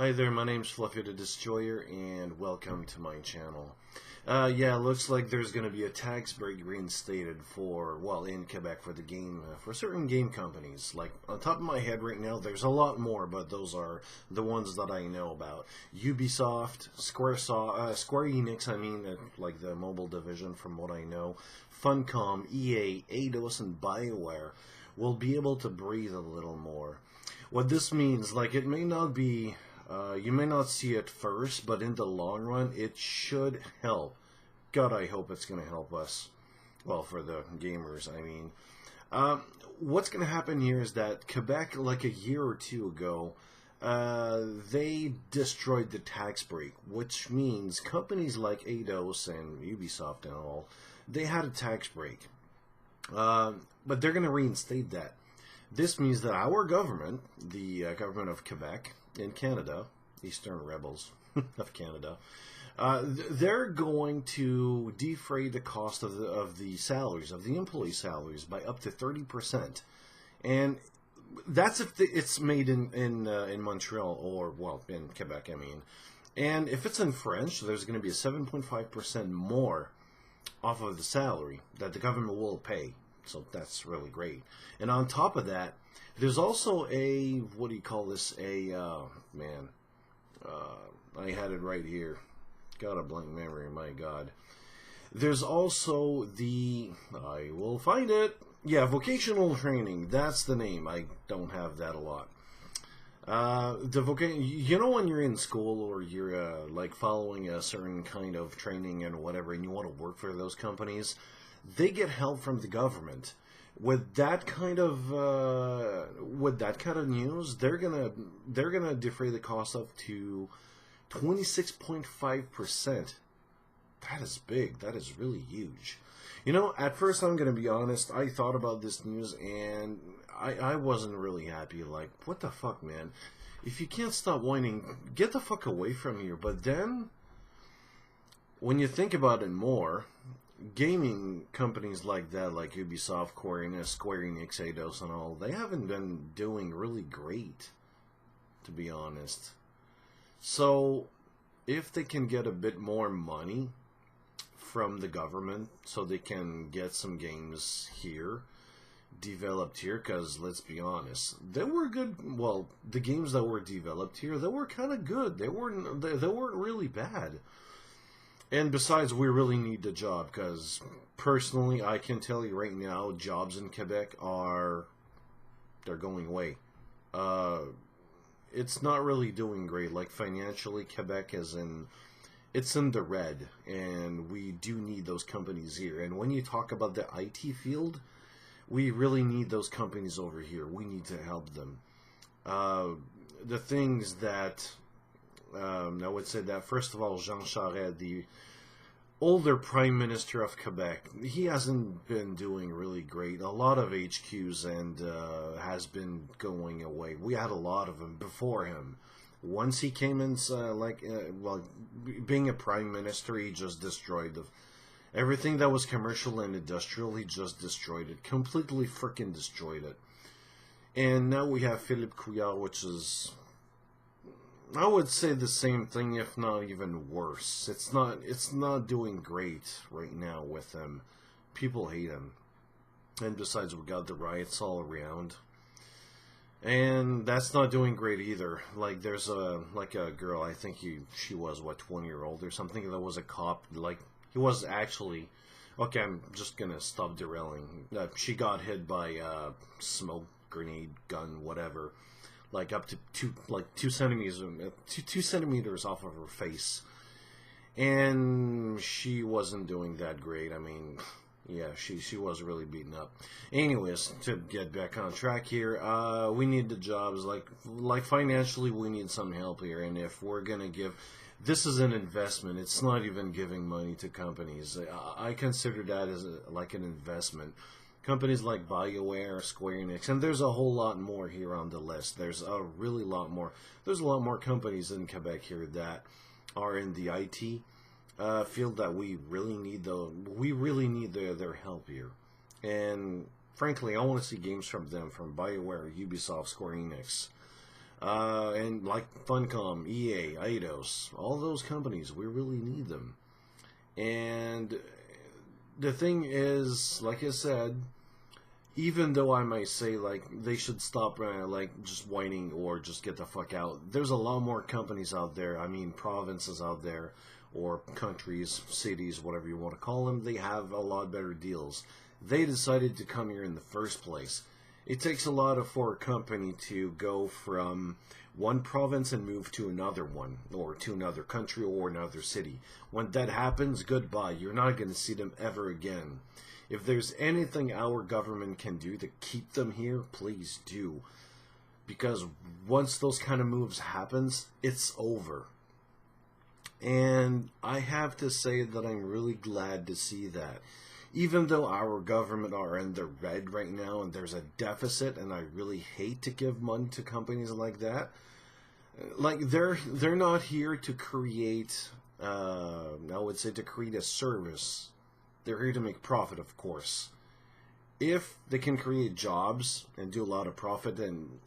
Hi there, my name's Fluffy the Destroyer, and welcome to my channel. Yeah, looks like there's going to be a tax break reinstated for, well, in Quebec for the game, for certain game companies. Like, on top of my head right now, there's a lot more, but those are the ones that I know about. Ubisoft, Square Enix, like the mobile division from what I know, Funcom, EA, Eidos, and BioWare will be able to breathe a little more. What this means, like, it may not be... you may not see it first, but in the long run, it should help. God, I hope it's going to help us. Well, for the gamers, I mean. What's going to happen here is that Quebec, like a year or two ago, they destroyed the tax break, which means companies like Eidos and Ubisoft and all, they had a tax break. But they're going to reinstate that. This means that our government, the government of Quebec in Canada, Eastern Rebels of Canada, they're going to defray the cost of the salaries, of the employee salaries, by up to 30%. And that's if it's made in Montreal, or, well, in Quebec, I mean. And if it's in French, there's going to be a 7.5% more off of the salary that the government will pay. So that's really great. And on top of that, there's also a, what do you call this? I had it right here. Got a blank memory, my God. There's also I will find it. Yeah, vocational training. That's the name. I don't have that a lot. You know, when you're in school or you're like following a certain kind of training and whatever, and you want to work for those companies, they get help from the government. With that kind of news, they're gonna defray the cost up to 26.5%. That is big. That is really huge. You know, at first, I'm gonna be honest, I thought about this news and I wasn't really happy. Like, what the fuck, man? If you can't stop whining, get the fuck away from here. But then, when you think about it more, gaming companies like that, like Ubisoft, Square Enix, Eidos, and all, they haven't been doing really great, to be honest. So, if they can get a bit more money from the government, so they can get some games here, developed here, because let's be honest, they were good. Well, the games that were developed here, they were kind of good. They weren't really bad. And besides, we really need the job, because personally, I can tell you right now, jobs in Quebec they're going away. It's not really doing great. Like, financially, Quebec it's in the red, and we do need those companies here. And when you talk about the IT field, we really need those companies over here. We need to help them. The things that... I would say that, first of all, Jean Charest, the older Prime Minister of Quebec, he hasn't been doing really great. A lot of HQs has been going away. We had a lot of them before him. Once he came in, being a Prime Minister, he just destroyed everything that was commercial and industrial. He just destroyed it. Completely freaking destroyed it. And now we have Philippe Couillard, which is... I would say the same thing, if not even worse. It's not doing great right now with him. People hate him. And besides, we got the riots all around. And that's not doing great either. Like, there's a girl, I think she was, 20-year-old or something, that was a cop. Like, he was actually... Okay, I'm just gonna stop derailing. She got hit by a smoke grenade, gun, whatever. Like, up to 2 centimeters off of her face. And she wasn't doing that great. I mean, yeah, she was really beaten up. Anyways, to get back on track here, we need the jobs. Like financially, we need some help here. And if we're gonna give... This is an investment. It's not even giving money to companies. I consider that as like an investment. Companies like BioWare, Square Enix, and there's a whole lot more here on the list. There's a really lot more. There's a lot more companies in Quebec here that are in the IT field that we really need. Their help here. And frankly, I want to see games from them, from BioWare, Ubisoft, Square Enix. And like Funcom, EA, Eidos, all those companies, we really need them. And the thing is, like I said, even though I might say like they should stop like just whining or just get the fuck out, there's a lot more companies out there. I mean, provinces out there, or countries, cities, whatever you want to call them. They have a lot better deals. They decided to come here in the first place. It takes a lot for a company to go from one province and move to another one, or to another country or another city. When that happens, goodbye. You're not going to see them ever again. If there's anything our government can do to keep them here, please do. Because once those kind of moves happens, it's over. And I have to say that I'm really glad to see that. Even though our government are in the red right now and there's a deficit, and I really hate to give money to companies like that, like they're not here to create, I would say, to create a service. They're here to make profit, of course. If they can create jobs and do a lot of profit, then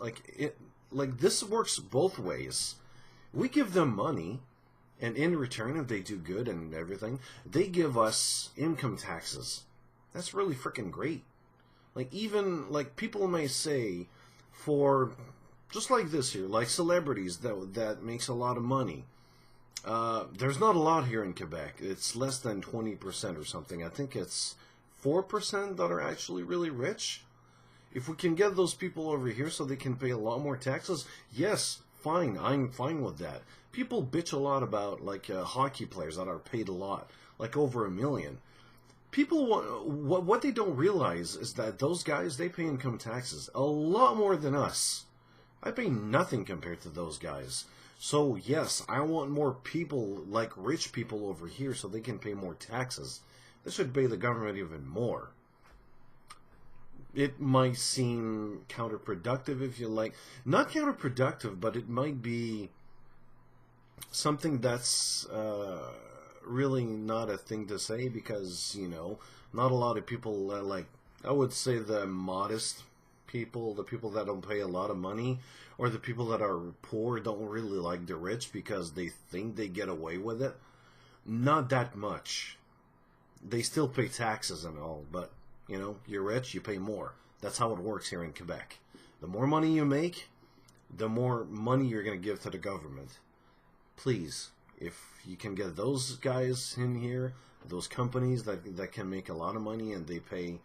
like this works both ways. We give them money, and in return, if they do good and everything, they give us income taxes. That's really freaking great. Like, even like people may say, for just like this here, like celebrities that makes a lot of money. There's not a lot here in Quebec. It's less than 20% or something. I think it's 4% that are actually really rich. If we can get those people over here so they can pay a lot more taxes, yes, fine. I'm fine with that. People bitch a lot about like hockey players that are paid a lot, like over $1 million. People what they don't realize is that those guys, they pay income taxes a lot more than us. I pay nothing compared to those guys. So yes, I want more people, like rich people over here, so they can pay more taxes. This should pay the government even more. It might seem counterproductive if you like. Not counterproductive, but it might be something that's really not a thing to say, because, you know, not a lot of people, like, I would say the modest people, the people that don't pay a lot of money, or the people that are poor, don't really like the rich because they think they get away with it. Not that much. They still pay taxes and all, but, you know, you're rich, you pay more. That's how it works here in Quebec. The more money you make, the more money you're going to give to the government. Please, if you can get those guys in here, those companies that can make a lot of money and they pay,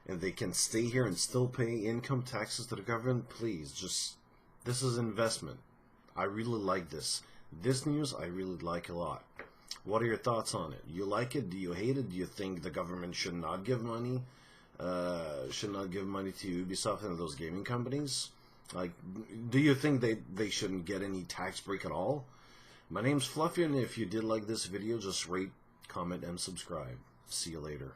and they can stay here and still pay income taxes to the government, please, just, this is investment. I really like this. This news I really like a lot. What are your thoughts on it? You like it? Do you hate it? Do you think the government should not give money? Should not give money to Ubisoft and those gaming companies? Like, do you think they shouldn't get any tax break at all? My name's Fluffy, and if you did like this video, just rate, comment, and subscribe. See you later.